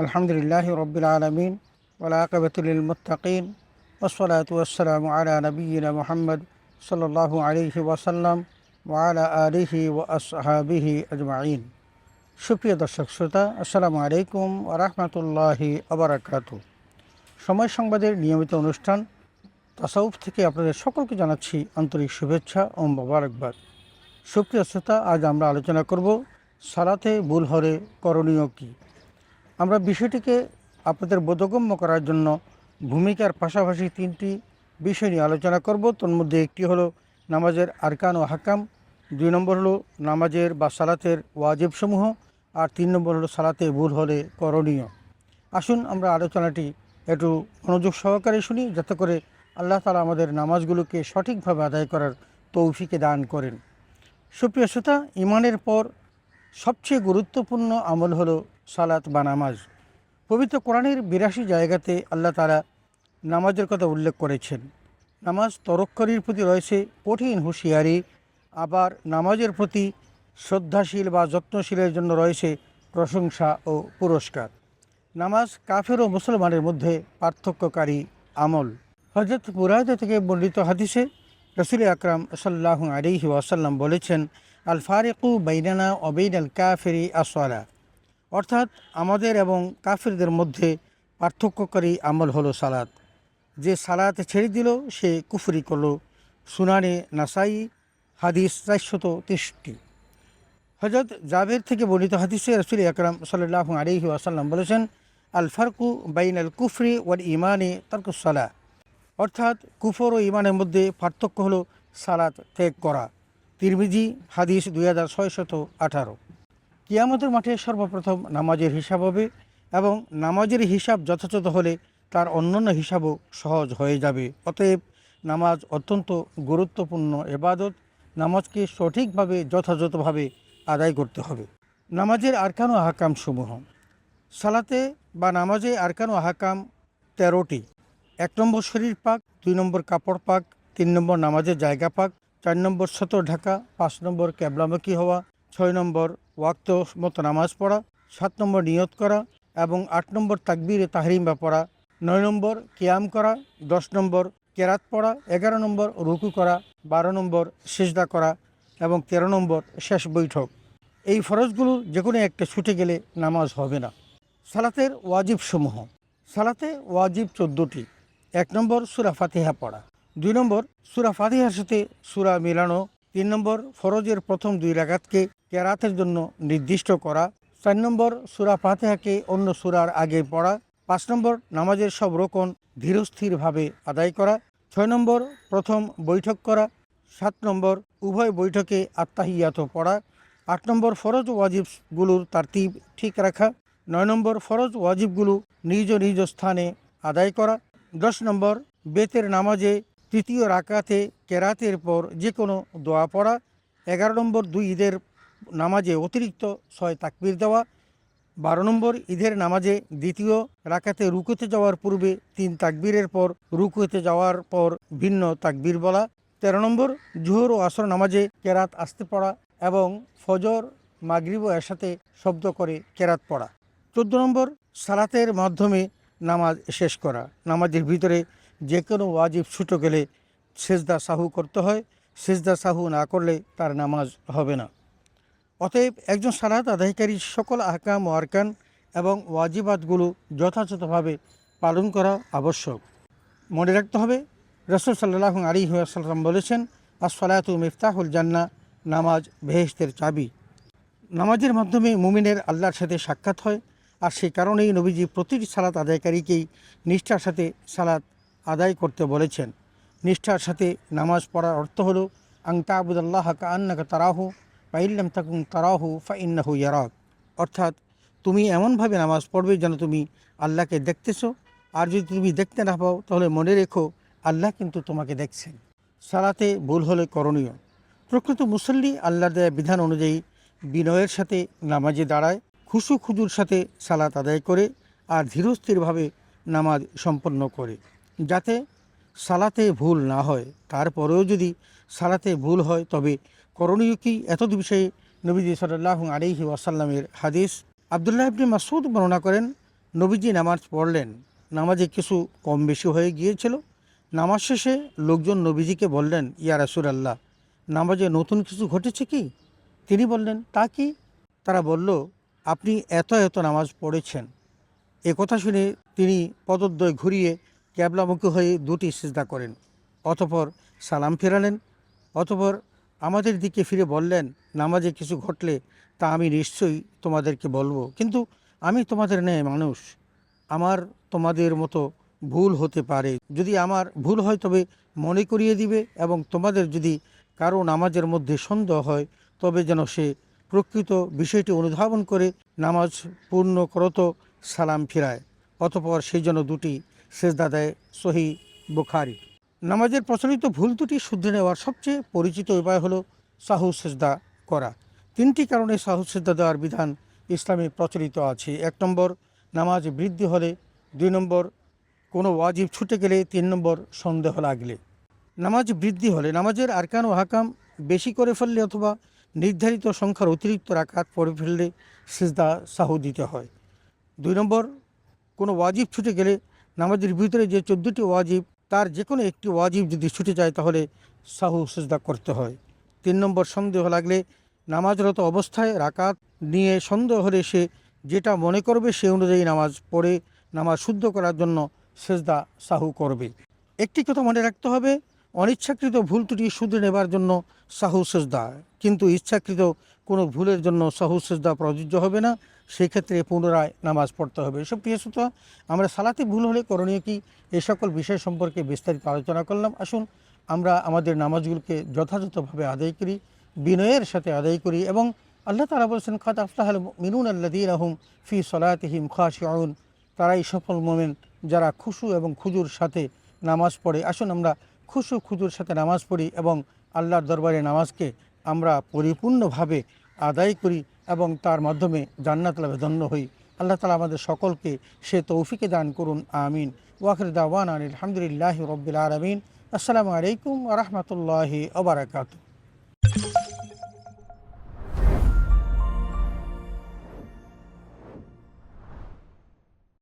আলহামদুলিল্লাহি রাব্বিল আলামিন ওয়াল আকিবাতু লিল মুত্তাকিন ওয়াসসালাতু ওয়াসসালামু আলা নাবিয়্যিনা মুহাম্মদ সাল্লাল্লাহু আলাইহি ওয়াসাল্লাম ওয়া আলা আলিহি ওয়া আসহাবিহি আজমাইন। সুপ্রিয় দর্শক শ্রোতা, আসসালামু আলাইকুম ওয়া রাহমাতুল্লাহি ওয়া বারাকাতুহু। সময় সংবাদের নিয়মিত অনুষ্ঠান তাসাউফ থেকে আপনাদের সকলকে জানাচ্ছি আন্তরিক শুভেচ্ছা ও মোবারকবাদ। সুপ্রিয় শ্রোতা, আজ আমরা আলোচনা করব সালাতে ভুল হলে করণীয় কী। আমরা বিষয়টিকে আপনাদের বোধগম্য করার জন্য ভূমিকার পাশাপাশি তিনটি বিষয় নিয়ে আলোচনা করব। তোর মধ্যে একটি হলো নামাজের আরকান ও হাকাম, 2 নম্বর হলো নামাজের বা সালাতের ওয়াজিবসমূহ, আর 3 নম্বর হলো সালাতে ভুল হলে করণীয়। আসুন আমরা আলোচনাটি একটু মনোযোগ সহকারে শুনি, যাতে করে আল্লাহ তাআলা আমাদের নামাজগুলোকে সঠিকভাবে আদায় করার তৌফিকে দান করেন। সুপ্রিয় শ্রোতা, ঈমানের পর সবচেয়ে গুরুত্বপূর্ণ আমল হলো সালাত বা নামাজ। পবিত্র কোরআনের 82 জায়গাতে আল্লাহ তাআলা নামাজের কথা উল্লেখ করেছেন। নামাজ তরক্কারীর প্রতি রয়েছে কঠিন হুঁশিয়ারি, আবার নামাজের প্রতি শ্রদ্ধাশীল বা যত্নশীলের জন্য রয়েছে প্রশংসা ও পুরস্কার। নামাজ কাফের ও মুসলমানের মধ্যে পার্থক্যকারী আমল। হযরত বুরায়দা থেকে বর্ণিত হাদিসে রাসূল আকরাম সাল্লাল্লাহু আলাইহি ওয়াসাল্লাম বলেছেন, আল ফারিকু বাইনানা ওয়া বাইনাল কাফিরি আস-সালাহ, অর্থাৎ আমাদের এবং কাফিরদের মধ্যে পার্থক্যকারী আমল হলো সালাত। যে সালাত ছেড়ে দিল সে কুফরি করলো। সুনানে নাসাই, হাদিস 463। হযরত জাবের থেকে বর্ণিত হাদিসে রাসূল আকরাম সাল্লাল্লাহু আলাইহি ওয়াসাল্লাম বলেছেন, আল ফারকু বাইনাল কুফরি ওয়াল ঈমানি তারকুস সালাহ, অর্থাৎ কুফর ও ঈমানের মধ্যে পার্থক্য হলো সালাত ত্যাগ করা। তিরমিজি, হাদিস 2618। কিয়ামতের মাঠে সর্বপ্রথম নামাজের হিসাব হবে, এবং নামাজের হিসাব যথাযথ হলে তার অন্যান্য হিসাবও সহজ হয়ে যাবে। অতএব নামাজ অত্যন্ত গুরুত্বপূর্ণ ইবাদত। নামাজকে সঠিকভাবে যথাযথভাবে আদায় করতে হবে। নামাজের আরকান ও আহকাম সমূহ। সালাতে বা নামাজে আরকান ও আহকাম 13টি। 1 নম্বর শরীর পাক, 2 নম্বর কাপড় পাক, 3 নম্বর নামাজের জায়গা পাক, 4 নম্বর সতর ঢাকা, 5 নম্বর ক্যাবলামুখী হওয়া, 6 নম্বর ওয়াক্ত মতো নামাজ পড়া, 7 নম্বর নিয়ত করা, এবং 8 নম্বর তাকবীরে তাহরিমা পড়া, 9 নম্বর কিয়াম করা, 10 নম্বর কেরাত পড়া, 11 নম্বর রুকু করা, 12 নম্বর সিজদা করা, এবং 13 নম্বর শেষ বৈঠক। এই ফরজগুলো যে কোনো একটা ছুটে গেলে নামাজ হবে না। সালাতের ওয়াজিব সমূহ। সালাতে ওয়াজিব 14টি। 1 নম্বর সূরা ফাতিহা পড়া, 2 নম্বর সূরা ফাতিহার সাথে সূরা মিলানো, 3 নম্বর ফরজের প্রথম 2 রাকাতকে কেরাতের জন্য নির্দিষ্ট করা, 4 নম্বর সূরা ফাতিহাকে অন্য সূরার আগে পড়া, 5 নম্বর নামাজের সব রোকন ধীরস্থিরভাবে আদায় করা, 6 নম্বর প্রথম বৈঠক করা, 7 নম্বর উভয় বৈঠকে আত্তাহিয়াত পড়া, 8 নম্বর ফরজ ওয়াজিবগুলোর তারতিব ঠিক রাখা, 9 নম্বর ফরজ ওয়াজিবগুলো নিজ নিজ স্থানে আদায় করা, 10 নম্বর বেতের নামাজে তৃতীয় রাকাতে কেরাতের পর যে কোনো দোয়া পড়া, 11 নম্বর 2 ঈদের নামাজে অতিরিক্ত 6 তাকবীর দেওয়া, 12 নম্বর ঈদের নামাজে দ্বিতীয় রাকাতে রুকুতে যাওয়ার পূর্বে 3 তাকবীরের পর রুকুতে যাওয়ার পর ভিন্ন তাকবীর বলা, 13 নম্বর জোহর ও আসর নামাজে কেরাত আসতে পড়া এবং ফজর, মাগরিব ও এশাতে শব্দ করে কেরাত পড়া, 14 নম্বর সালাতের মাধ্যমে নামাজ শেষ করা। নামাজের ভিতরে যে কোনো ওয়াজিব ছুটে গেলে সেজদা সাহু করতে হয়। সেজদা সাহু না করলে তার নামাজ হবে না। অতএব একজন সালাত আদায়কারী সকল আহকাম ও আরকান এবং ওয়াজিবাতগুলো যথাযথভাবে পালন করা আবশ্যক। মনে রাখতে হবে, রাসূল সাল্লাল্লাহু আলাইহি ওয়াসাল্লাম বলেছেন, আস-সালাতু মিফতাহুল জান্নাহ, নামাজ বেহেশতের চাবি। নামাজের মাধ্যমে মুমিনের আল্লাহর সাথে সাক্ষাৎ হয়, আর সেই কারণেই নবীজি প্রতিটি সালাত আদায়কারীকেই নিষ্ঠার সাথে সালাত আদায় করতে বলেছেন। নিষ্ঠার সাথে নামাজ পড়ার অর্থ হলো আন তা'বুদাল্লাহা কাআন্নাকা তারাহু ফা ইন লাম তাকুন তারাহু ফা ইন্নাহু ইয়ারাক, অর্থাৎ তুমি এমনভাবে নামাজ পড়বে যেন তুমি আল্লাহকে দেখতেছো, আর যদি তুমি দেখতে না পাও তাহলে মনে রেখো আল্লাহ কিন্তু তোমাকে দেখছেন। সালাতে ভুল হলে করণীয়। প্রকৃত মুসল্লি আল্লাহর দেয়া বিধান অনুযায়ী বিনয়ের সাথে নামাজে দাঁড়ায়, খুশু খুজুর সাথে সালাত আদায় করে আর ধীরস্থিরভাবে নামাজ সম্পন্ন করে, যাতে সালাতে ভুল না হয়। তারপরেও যদি সালাতে ভুল হয় তবে করণীয় কি, এতদ বিষয়ে নবীজি সাল্লাল্লাহু আলাইহি ওয়াসাল্লামের হাদিস। আব্দুল্লাহ ইবনে মাসউদ বর্ণনা করেন, নবীজি নামাজ পড়লেন। নামাজে কিছু কম বেশি হয়ে গিয়েছিল। নামাজ শেষে লোকজন নবীজিকে বললেন, ইয়া রাসূলুল্লাহ, নামাজে নতুন কিছু ঘটেছে কি? তিনি বললেন, তা কি? তারা বলল, আপনি এত এত নামাজ পড়েছেন। এ কথা শুনে তিনি পদদ্বয় ঘুরিয়ে ক্যাবলামুখী হয়ে 2টি সিজদা করেন, অতঃপর সালাম ফেরালেন। অতঃপর আমাদের দিকে ফিরে বললেন, নামাজে কিছু ঘটলে তা আমি নিশ্চয়ই তোমাদেরকে বলবো, কিন্তু আমি তোমাদের ন্যায় মানুষ, আমার তোমাদের মতো ভুল হতে পারে। যদি আমার ভুল হয় তবে মনে করিয়ে দিবে, এবং তোমাদের যদি কারো নামাজের মধ্যে সন্দেহ হয় তবে যেন সে প্রকৃত বিষয়টি অনুধাবন করে নামাজ পূর্ণ করত, সালাম ফিরায়, অতঃপর সেই জন্য 2টি সেজদা দেয়। সহিহ বুখারী। নামাজের প্রচলিত ভুল দুটি শুধরে নেওয়ার সবচেয়ে পরিচিত উপায় হলো সাহু সেজদা করা। 3টি কারণে সাহু সেজদা দেওয়ার বিধান ইসলামে প্রচলিত আছে। 1 নম্বর, নামাজ বৃদ্ধি হলে। 2 নম্বর, কোনো ওয়াজিব ছুটে গেলে। 3 নম্বর, সন্দেহ লাগলে। নামাজ বৃদ্ধি হলে, নামাজের আরকান ও হাকাম বেশি করে ফেললে অথবা নির্ধারিত সংখ্যার অতিরিক্ত রাকাত পড়ে ফেললে সিজদা সাহু দিতে হয়। 2 নম্বর, কোনো ওয়াজিব ছুটে গেলে, নামাজের ভিতরে যে 14টি ওয়াজিব তার যে কোনো একটি ওয়াজিব যদি ছুটে যায় তাহলে সাহু সিজদা করতে হয়। 3 নম্বর, সন্দেহ লাগলে, নামাজরত অবস্থায় রাকাত নিয়ে সন্দেহ হলে সে যেটা মনে করবে সে অনুযায়ী নামাজ পড়ে নামাজ শুদ্ধ করার জন্য সিজদা সাহু করবে। একটি কথা মনে রাখতে হবে, অনিচ্ছাকৃত ভুল ত্রুটি শুধরে নেবার জন্য সাহু সিজদা, কিন্তু ইচ্ছাকৃত কোনো ভুলের জন্য সাহু সিজদা প্রযোজ্য হবে না। সেক্ষেত্রে পুনরায় নামাজ পড়তে হবে। এসব প্রিয় শ্রোতা, আমরা সালাতে ভুল হলে করণীয় কি, এ সকল বিষয় সম্পর্কে বিস্তারিত আলোচনা করলাম। আসুন আমরা আমাদের নামাজগুলোকে যথাযথভাবে আদায় করি, বিনয়ের সাথে আদায় করি, এবং আল্লাহ তাআলা বলেছেন, কাদ আফলাহাল মুমিনুন আল্লাযীনা হুম ফি সলাতিহিম খাশিউন, তারাই সফল মুমিন যারা খুশু এবং খুজুর সাথে নামাজ পড়ে। আসুন আমরা খুশু খুজুর সাথে নামাজ পড়ি এবং আল্লাহর দরবারে নামাজকে আমরা পরিপূর্ণভাবে আদায় করি এবং তার মাধ্যমে জান্নাত লাভে ধন্য হই। আল্লাহ তাআলা আমাদের সকলকে সে তৌফিকে দান করুন, আমিন। ওয়াখির দাওয়ানা আলহামদুলিল্লাহি রাব্বিল আলামিন। আসসালামু আলাইকুম ওয়া রাহমাতুল্লাহি ওয়া বারাকাতুহু।